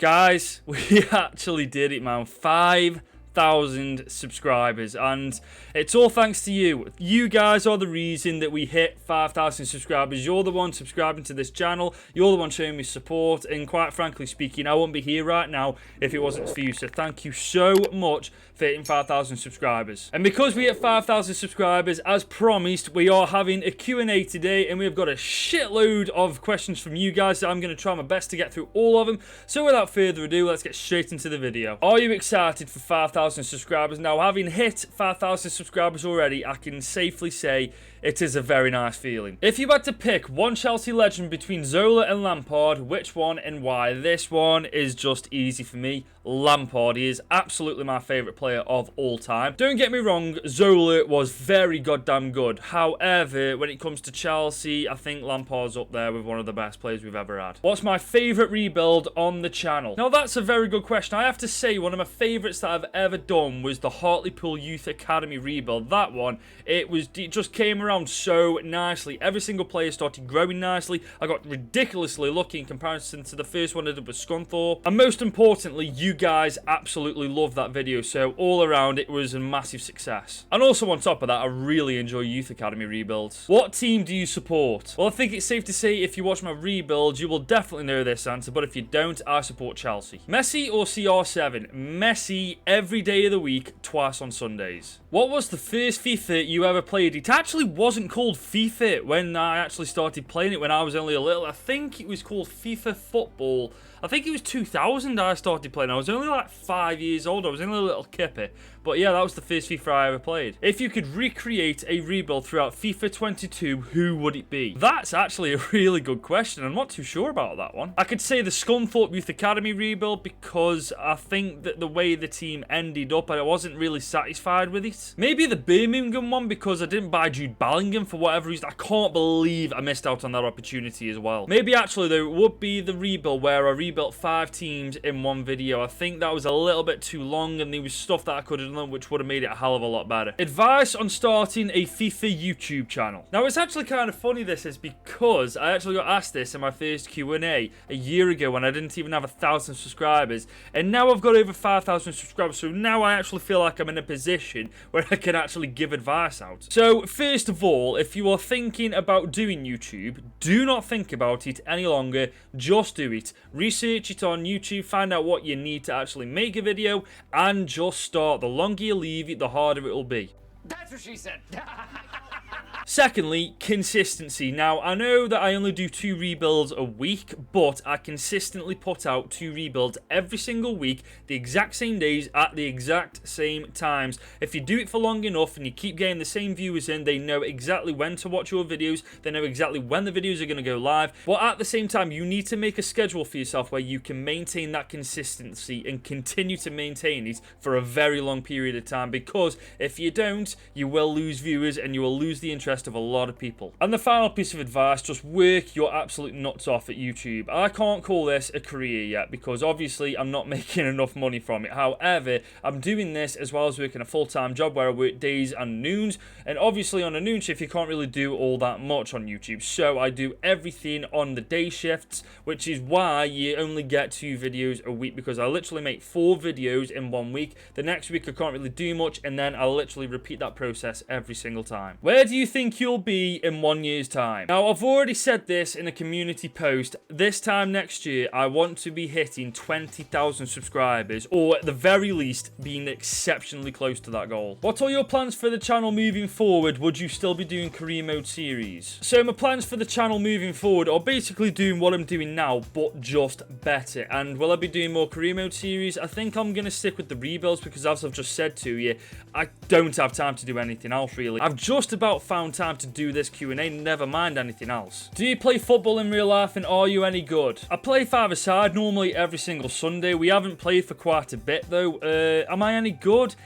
Guys, we actually did it, man. 5,000 subscribers, and it's all thanks to you. You guys are the reason that we hit 5,000 subscribers. You're the one subscribing to this channel. You're the one showing me support, and quite frankly speaking, I wouldn't be here right now if it wasn't for you. So thank you so much for hitting 5,000 subscribers. And because we hit 5,000 subscribers, as promised, we are having a Q&A today, and we've got a shitload of questions from you guys, so I'm going to try my best to get through all of them. So without further ado, let's get straight into the video. Are you excited for 5,000 subscribers? Now, having hit 5,000 subscribers already, I can safely say it is a very nice feeling. If you had to pick one Chelsea legend between Zola and Lampard, which one and why? This one is just easy for me. Lampard. He is absolutely my favourite player of all time. Don't get me wrong, Zola was very goddamn good. However, when it comes to Chelsea, I think Lampard's up there with one of the best players we've ever had. What's my favourite rebuild on the channel? Now, that's a very good question. I have to say, one of my favourites that I've ever done was the Hartlepool Youth Academy rebuild. That one, it just came around so nicely. Every single player started growing nicely. I got ridiculously lucky in comparison to the first one I did with Scunthorpe. And most importantly, you guys absolutely loved that video, so all around it was a massive success. And also on top of that, I really enjoy Youth Academy rebuilds. What team do you support? Well, I think it's safe to say if you watch my rebuilds, you will definitely know this answer, but if you don't, I support Chelsea. Messi or CR7? Messi every day of the week, twice on Sundays. What was the first FIFA you ever played? It actually wasn't called FIFA when I actually started playing it when I was only a little. I think it was called FIFA Football. I think it was 2000 I started playing. I was only like 5 years old. I was only a little kippy. But yeah, that was the first FIFA I ever played. If you could recreate a rebuild throughout FIFA 22, who would it be? That's actually a really good question. I'm not too sure about that one. I could say the Scunthorpe Youth Academy rebuild because I think that the way the team ended up, I wasn't really satisfied with it. Maybe the Birmingham one because I didn't buy Jude Bellingham for whatever reason. I can't believe I missed out on that opportunity as well. Maybe actually though, it would be the rebuild where I rebuilt 5 teams in one video. I think that was a little bit too long and there was stuff that I could have done which would have made it a hell of a lot better. Advice on starting a FIFA YouTube channel. Now, it's actually kind of funny this is because I actually got asked this in my first Q&A a year ago when I didn't even have 1,000 subscribers, and now I've got over 5,000 subscribers, so now I actually feel like I'm in a position where I can actually give advice out. So, first of all, if you are thinking about doing YouTube, do not think about it any longer, just do it. Research it on YouTube, find out what you need to actually make a video, and just start. The longer you leave it, the harder it will be. That's what she said. Secondly, consistency. Now, I know that I only do 2 rebuilds a week, but I consistently put out 2 rebuilds every single week, the exact same days, at the exact same times. If you do it for long enough and you keep getting the same viewers in, they know exactly when to watch your videos, they know exactly when the videos are going to go live, but at the same time, you need to make a schedule for yourself where you can maintain that consistency and continue to maintain it for a very long period of time, because if you don't, you will lose viewers and you will lose the interest of a lot of people. And the final piece of advice, just work your absolute nuts off at YouTube. I can't call this a career yet because obviously I'm not making enough money from it. However, I'm doing this as well as working a full-time job where I work days and noons, and obviously on a noon shift you can't really do all that much on YouTube, so I do everything on the day shifts, which is why you only get 2 videos a week, because I literally make 4 videos in 1 week. The next week I can't really do much, and then I literally repeat that process every single time. Where do you think you'll be in 1 year's time? Now, I've already said this in a community post. This time next year, I want to be hitting 20,000 subscribers, or at the very least, being exceptionally close to that goal. What are your plans for the channel moving forward? Would you still be doing career mode series? So my plans for the channel moving forward are basically doing what I'm doing now, but just better. And will I be doing more career mode series? I think I'm going to stick with the rebuilds because, as I've just said to you, I don't have time to do anything else really. I've just about found time to do this Q&A, never mind anything else. Do you play football in real life, and are you any good? I play 5-a-side normally every single Sunday. We haven't played for quite a bit though. Am I any good?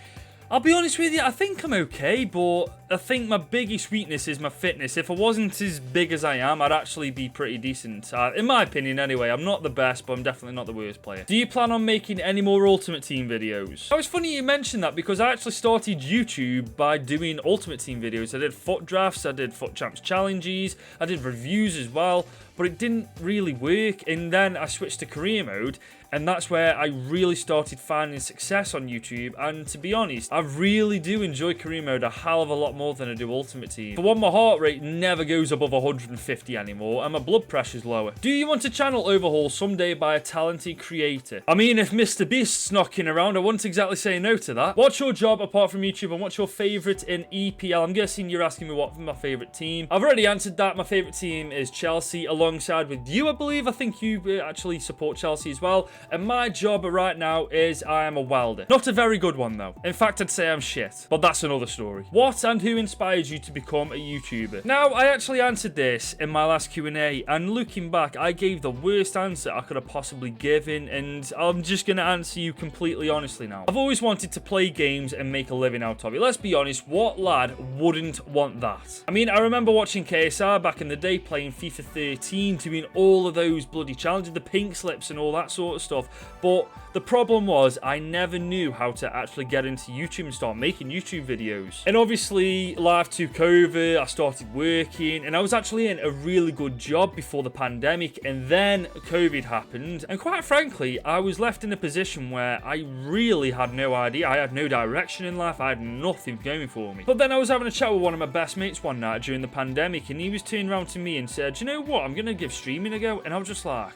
I'll be honest with you, I think I'm okay, but I think my biggest weakness is my fitness. If I wasn't as big as I am, I'd actually be pretty decent. In my opinion, anyway. I'm not the best, but I'm definitely not the worst player. Do you plan on making any more Ultimate Team videos? Oh, it's funny you mentioned that because I actually started YouTube by doing Ultimate Team videos. I did foot drafts, I did foot champs challenges, I did reviews as well, but it didn't really work. And then I switched to career mode, and that's where I really started finding success on YouTube. And to be honest, I really do enjoy career mode a hell of a lot more than I do Ultimate Team. For one, my heart rate never goes above 150 anymore, and my blood pressure's lower. Do you want a channel overhaul someday by a talented creator? I mean, if Mr. Beast's knocking around, I wouldn't exactly say no to that. What's your job apart from YouTube, and what's your favourite in EPL? I'm guessing you're asking me what my favourite team. I've already answered that. My favourite team is Chelsea, alongside with you, I believe. I think you actually support Chelsea as well. And my job right now is I am a welder. Not a very good one, though. In fact, I'd say I'm shit. But that's another story. What and who inspired you to become a YouTuber? Now, I actually answered this in my last Q&A, and looking back, I gave the worst answer I could have possibly given, and I'm just going to answer you completely honestly now. I've always wanted to play games and make a living out of it. Let's be honest, what lad wouldn't want that? I mean, I remember watching KSR back in the day playing FIFA 13, doing all of those bloody challenges, the pink slips and all that sort of stuff. But the problem was I never knew how to actually get into YouTube and start making YouTube videos. And obviously, life took over, I started working, and I was actually in a really good job before the pandemic, and then COVID happened. And quite frankly, I was left in a position where I really had no idea. I had no direction in life, I had nothing going for me. But then I was having a chat with one of my best mates one night during the pandemic, and he was turning around to me and said, you know what, I'm going to give streaming a go. And I was just like,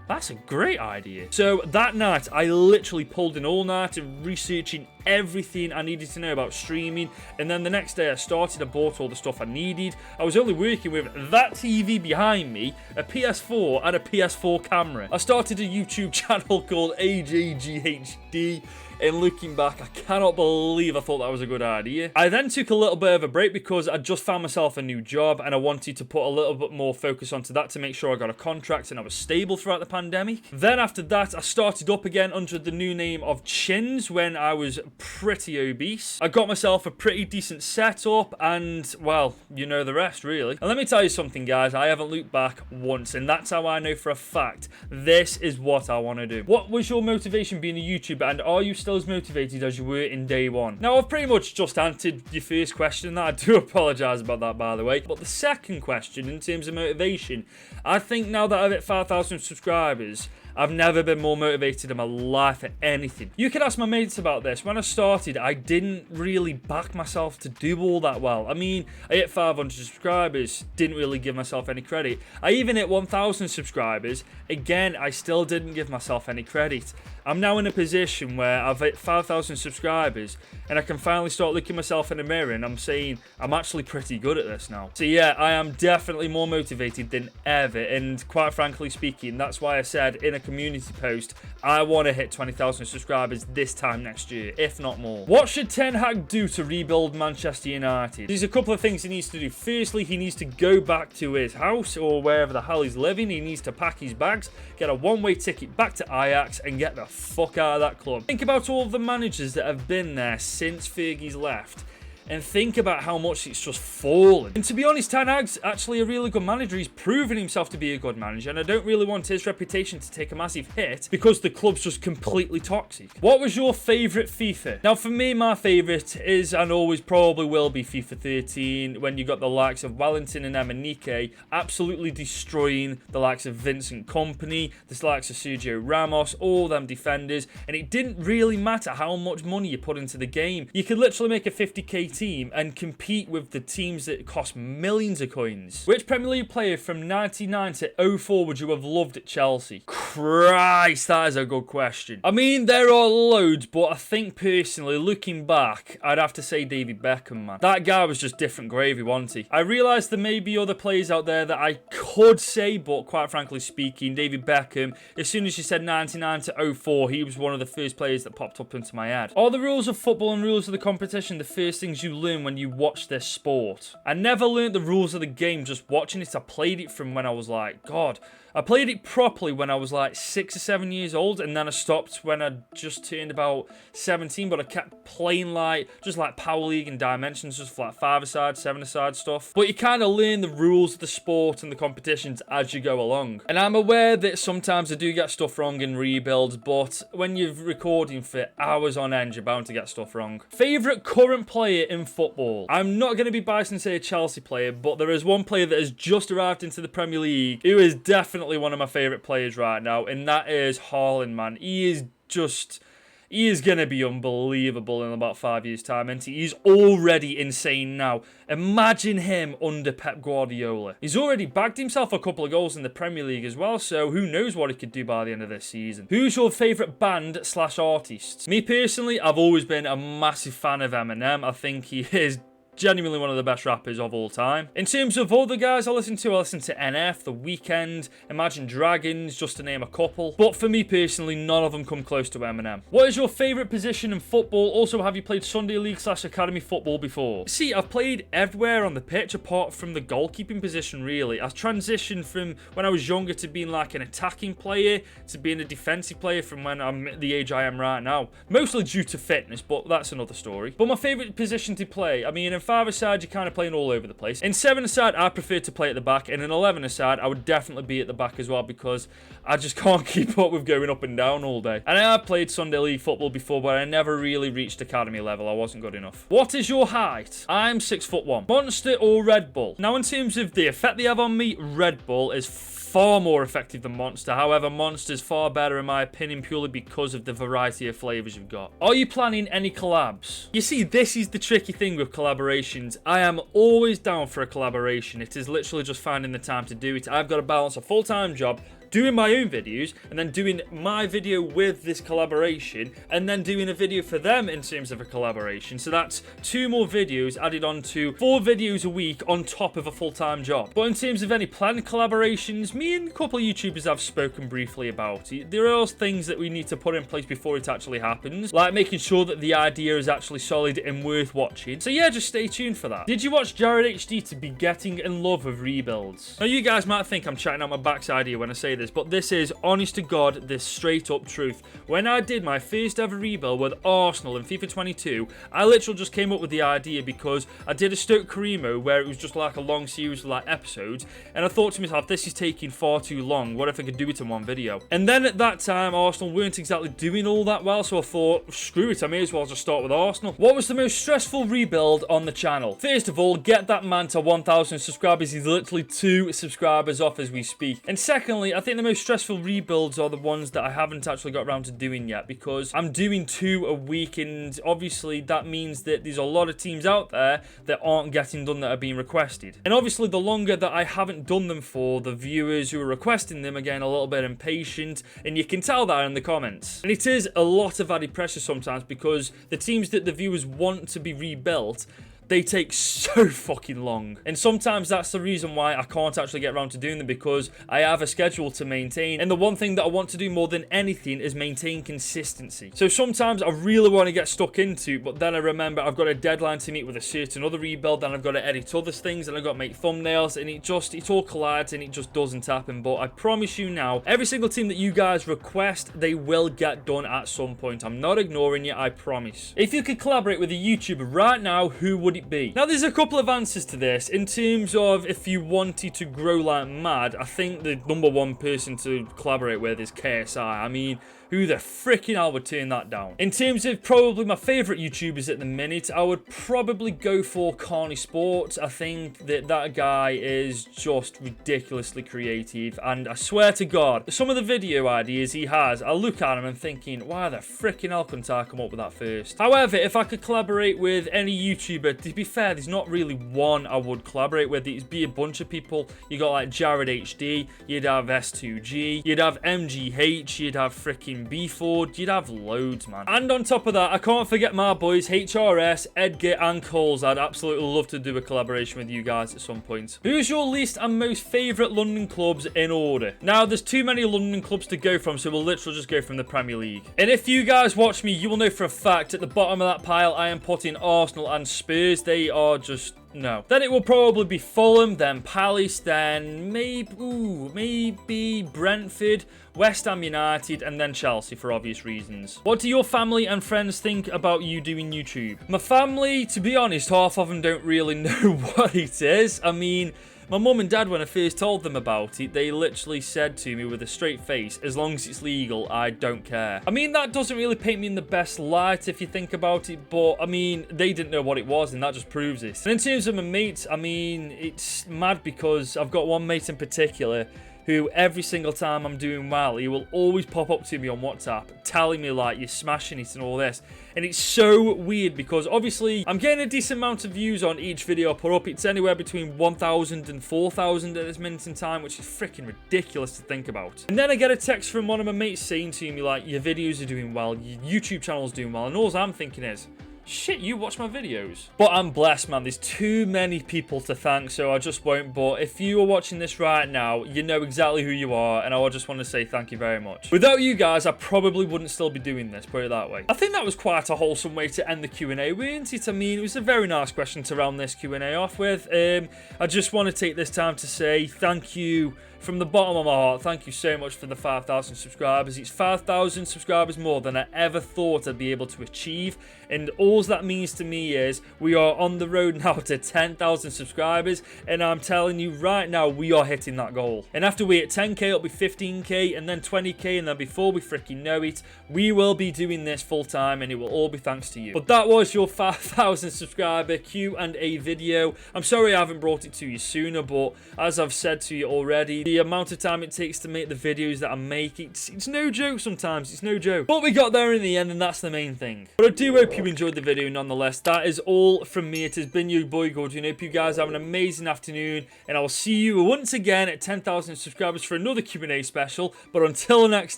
that's a great idea. So that night, I literally pulled in all night and researching everything I needed to know about streaming. And then the next day I started, I bought all the stuff I needed. I was only working with that TV behind me, a PS4 and a PS4 camera. I started a YouTube channel called AJGHD. And looking back, I cannot believe I thought that was a good idea. I then took a little bit of a break because I just found myself a new job and I wanted to put a little bit more focus onto that to make sure I got a contract and I was stable throughout the pandemic. Then after that, I started up again under the new name of Chins when I was pretty obese. I got myself a pretty decent setup and, well, you know the rest, really. And let me tell you something, guys. I haven't looked back once, and that's how I know for a fact this is what I want to do. What was your motivation being a YouTuber, and are you still as motivated as you were in day one? Now, I've pretty much just answered your first question. I do apologise about that, by the way. But the second question, in terms of motivation, I think now that I've hit 5,000 subscribers, I've never been more motivated in my life for anything. You can ask my mates about this. When I started, I didn't really back myself to do all that well. I mean, I hit 500 subscribers, didn't really give myself any credit. I even hit 1,000 subscribers. Again, I still didn't give myself any credit. I'm now in a position where I've hit 5,000 subscribers and I can finally start looking myself in the mirror and I'm saying I'm actually pretty good at this now. So yeah, I am definitely more motivated than ever, and quite frankly speaking, that's why I said in a community post, I want to hit 20,000 subscribers this time next year, if not more. What should Ten Hag do to rebuild Manchester United? There's a couple of things he needs to do. Firstly, he needs to go back to his house or wherever the hell he's living. He needs to pack his bags, get a one-way ticket back to Ajax and get the fuck out of that club. Think about all of the managers that have been there since Fergie's left, and think about how much it's just fallen. And to be honest, Ten Hag's actually a really good manager. He's proven himself to be a good manager, and I don't really want his reputation to take a massive hit because the club's just completely toxic. What was your favourite FIFA? Now, for me, my favourite is, and always probably will be, FIFA 13, when you got the likes of Wellington and Emenike absolutely destroying the likes of Vincent Kompany, the likes of Sergio Ramos, all them defenders, and it didn't really matter how much money you put into the game. You could literally make a 50k team and compete with the teams that cost millions of coins. Which Premier League player from 99 to 04 would you have loved at Chelsea? Christ, that is a good question. I mean, there are loads, but I think personally, looking back, I'd have to say David Beckham, man. That guy was just different gravy, wasn't he? I realised there may be other players out there that I could say, but quite frankly speaking, David Beckham, as soon as you said 99 to 04, he was one of the first players that popped up into my head. Are the rules of football and rules of the competition the first things you learn when you watch this sport? I never learned the rules of the game just watching it. I played it from when I was like, God, I played it properly when I was like 6 or 7 years old, and then I stopped when I just turned about 17, but I kept playing like, just like Power League and Dimensions, just like 5-a-side, 7-a-side stuff. But you kind of learn the rules of the sport and the competitions as you go along. And I'm aware that sometimes I do get stuff wrong in rebuilds, but when you're recording for hours on end, you're bound to get stuff wrong. Favourite current player in football? I'm not going to be biased and say a Chelsea player, but there is one player that has just arrived into the Premier League who is definitely one of my favourite players right now, and that is Haaland, man. He is going to be unbelievable in about 5 years' time, and he's already insane now. Imagine him under Pep Guardiola. He's already bagged himself a couple of goals in the Premier League as well, so who knows what he could do by the end of this season. Who's your favourite band/artist? Me personally, I've always been a massive fan of Eminem. I think he is genuinely one of the best rappers of all time. In terms of other guys I listen to NF, The Weeknd, Imagine Dragons, just to name a couple. But for me personally, none of them come close to Eminem. What is your favourite position in football? Also, have you played Sunday League/Academy football before? See, I've played everywhere on the pitch apart from the goalkeeping position, really. I've transitioned from when I was younger to being like an attacking player to being a defensive player from when I'm at the age I am right now. Mostly due to fitness, but that's another story. But my favourite position to play, I mean, in 5-a-side, you're kind of playing all over the place. In 7-a-side, I prefer to play at the back, and in 11-a-side, I would definitely be at the back as well because I just can't keep up with going up and down all day. And I have played Sunday League football before, but I never really reached academy level. I wasn't good enough. What is your height? I'm 6'1". Monster or Red Bull? Now, in terms of the effect they have on me, Red Bull is far more effective than Monster. However, Monster's far better in my opinion purely because of the variety of flavours you've got. Are you planning any collabs? You see, this is the tricky thing with collaborations. I am always down for a collaboration. It is literally just finding the time to do it. I've got to balance a full-time job, doing my own videos, and then doing my video with this collaboration, and then doing a video for them in terms of a collaboration. So that's 2 more videos added on to 4 videos a week on top of a full-time job. But in terms of any planned collaborations, me and a couple of YouTubers have spoken briefly about it. There are things that we need to put in place before it actually happens, like making sure that the idea is actually solid and worth watching. So yeah, just stay tuned for that. Did you watch Jared HD to be getting in love with rebuilds? Now, you guys might think I'm chatting out my backside here when I say this, but this is honest to God, this straight up truth. When I did my first ever rebuild with Arsenal in FIFA 22, I literally just came up with the idea because I did a Stoke Carimo where it was just like a long series of like episodes, and I thought to myself, this is taking far too long. What if I could do it in one video? And then at that time, Arsenal weren't exactly doing all that well, so I thought, screw it, I may as well just start with Arsenal. What was the most stressful rebuild on the channel? First of all, get that man to 1,000 subscribers. He's literally 2 subscribers off as we speak. And secondly, I think the most stressful rebuilds are the ones that I haven't actually got around to doing yet, because I'm doing 2 a week, and obviously that means that there's a lot of teams out there that aren't getting done that are being requested. And obviously the longer that I haven't done them for, the viewers who are requesting them are getting a little bit impatient, and you can tell that in the comments. And it is a lot of added pressure sometimes because the teams that the viewers want to be rebuilt, they take so fucking long. And sometimes that's the reason why I can't actually get around to doing them, because I have a schedule to maintain. And the one thing that I want to do more than anything is maintain consistency. So sometimes I really want to get stuck into, but then I remember I've got a deadline to meet with a certain other rebuild, then I've got to edit other things, and I've got to make thumbnails, and it all collides, and it just doesn't happen. But I promise you now, every single team that you guys request, they will get done at some point. I'm not ignoring you, I promise. If you could collaborate with a YouTuber right now, who would it be? Now, there's a couple of answers to this. In terms of if you wanted to grow like mad, I think the #1 person to collaborate with is KSI. I mean, who the freaking hell would turn that down? In terms of probably my favourite YouTubers at the minute, I would probably go for Carney Sports. I think that guy is just ridiculously creative, and I swear to God, some of the video ideas he has, I look at him and thinking, why the freaking hell couldn't I come up with that first? However, if I could collaborate with any YouTuber, to be fair, there's not really one I would collaborate with. It'd be a bunch of people. You got like Jared HD, you'd have S2G, you'd have MGH, you'd have freaking B-Ford, you'd have loads, man. And on top of that, I can't forget my boys HRS, Edgar, and Coles. I'd absolutely love to do a collaboration with you guys at some point. Who's your least and most favourite London clubs in order? Now, there's too many London clubs to go from, so we'll literally just go from the Premier League. And if you guys watch me, you will know for a fact at the bottom of that pile, I am putting Arsenal and Spurs. They are just No. Then it will probably be Fulham, then Palace, then maybe Brentford, West Ham United, and then Chelsea for obvious reasons. What do your family and friends think about you doing YouTube? My family, to be honest, half of them don't really know what it is. I mean, my mum and dad, when I first told them about it, they literally said to me with a straight face, as long as it's legal, I don't care. I mean, that doesn't really paint me in the best light if you think about it, but I mean, they didn't know what it was, and that just proves it. And in terms of my mates, I mean, it's mad because I've got one mate in particular who every single time I'm doing well, he will always pop up to me on WhatsApp telling me like, you're smashing it and all this. And it's so weird because obviously I'm getting a decent amount of views on each video I put up. It's anywhere between 1,000 and 4,000 at this minute in time, which is freaking ridiculous to think about. And then I get a text from one of my mates saying to me like, your videos are doing well, your YouTube channel's doing well, and all I'm thinking is, shit, you watch my videos. But I'm blessed, man. There's too many people to thank, so I just won't. But if you are watching this right now, you know exactly who you are, and I just want to say thank you very much. Without you guys, I probably wouldn't still be doing this, put it that way. I think that was quite a wholesome way to end the Q&A, weren't it? I mean, it was a very nice question to round this Q&A off with. I just want to take this time to say thank you from the bottom of my heart. Thank you so much for the 5,000 subscribers. It's 5,000 subscribers more than I ever thought I'd be able to achieve. And all that means to me is we are on the road now to 10,000 subscribers. And I'm telling you right now, we are hitting that goal. And after we hit 10k, it'll be 15k and then 20k. And then before we freaking know it, we will be doing this full time and it will all be thanks to you. But that was your 5,000 subscriber Q&A video. I'm sorry I haven't brought it to you sooner, but as I've said to you already, the amount of time it takes to make the videos that I make, it's no joke sometimes. It's no joke. But we got there in the end, and that's the main thing. But I do hope you enjoyed the video nonetheless. That is all from me. It has been your boy Gordon. I hope you guys have an amazing afternoon, and I will see you once again at 10,000 subscribers for another Q&A special. But until next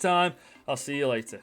time, I'll see you later.